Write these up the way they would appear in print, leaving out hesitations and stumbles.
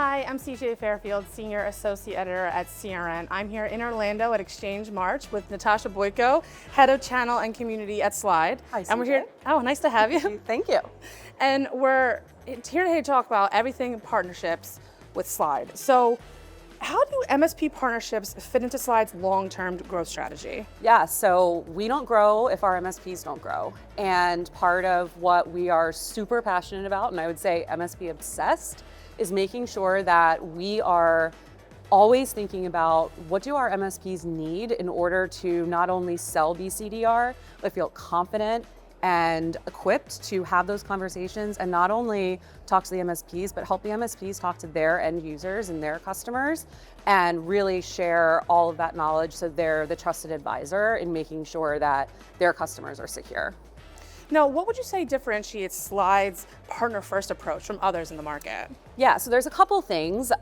Hi, I'm CJ Fairfield, Senior Associate Editor at CRN. I'm here in Orlando at XChange March with Natasha Boyko, Head of Channel and Community at Slide. Hi, CJ. And we're here. Oh, nice to have you. Thank you. And we're here today to talk about everything partnerships with Slide. So, how do MSP partnerships fit into Slide's long-term growth strategy? Yeah, so we don't grow if our MSPs don't grow. And part of what we are super passionate about, and I would say MSP obsessed, is making sure that we are always thinking about what do our MSPs need in order to not only sell BCDR, but feel confident and equipped to have those conversations and not only talk to the MSPs, but help the MSPs talk to their end users and their customers and really share all of that knowledge so they're the trusted advisor in making sure that their customers are secure. Now, what would you say differentiates Slide's partner-first approach from others in the market? Yeah, so there's a couple things.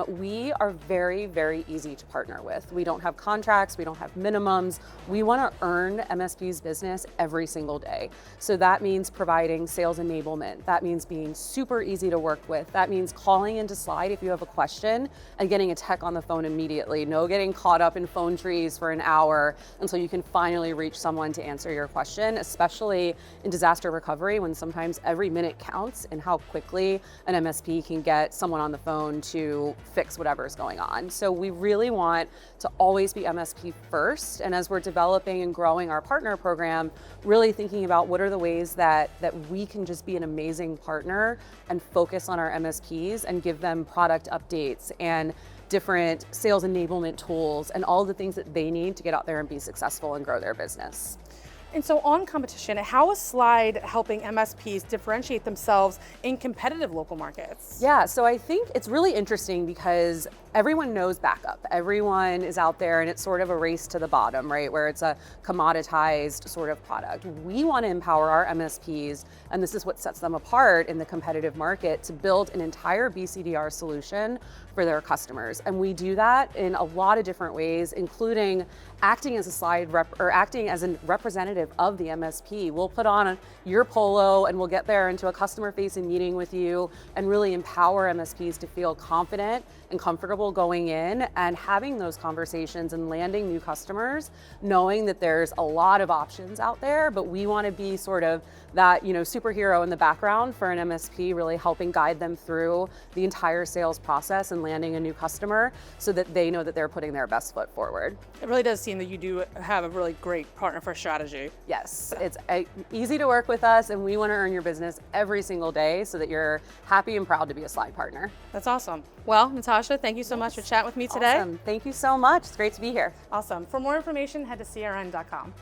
We are very, very easy to partner with. We don't have contracts, we don't have minimums. We want to earn MSP's business every single day. So that means providing sales enablement. That means being super easy to work with. That means calling into Slide if you have a question and getting a tech on the phone immediately. No getting caught up in phone trees for an hour until you can finally reach someone to answer your question, especially in disaster recovery when sometimes every minute counts and how quickly an MSP can get someone on the phone to fix whatever's going on. So we really want to always be MSP first. And as we're developing and growing our partner program, really thinking about what are the ways that we can just be an amazing partner and focus on our MSPs and give them product updates and different sales enablement tools and all the things that they need to get out there and be successful and grow their business. And so on competition, how is Slide helping MSPs differentiate themselves in competitive local markets? Yeah, so I think it's really interesting because everyone knows backup. Everyone is out there and it's sort of a race to the bottom, right? Where it's a commoditized sort of product. We want to empower our MSPs, and this is what sets them apart in the competitive market, to build an entire BCDR solution for their customers. And we do that in a lot of different ways, including acting as a Slide rep or acting as a representative of the MSP. We'll put on your polo and we'll get there into a customer-facing meeting with you and really empower MSPs to feel confident and comfortable going in and having those conversations and landing new customers, knowing that there's a lot of options out there, but we want to be sort of that, superhero in the background for an MSP, really helping guide them through the entire sales process and landing a new customer so that they know that they're putting their best foot forward. It really does seem that you do have a really great partner-first strategy. Yes, it's easy to work with us, and we want to earn your business every single day so that you're happy and proud to be a Slide partner. That's awesome. Well, Natasha, thank you so much for chatting with me today. Awesome. Thank you so much. It's great to be here. Awesome. For more information, head to crn.com.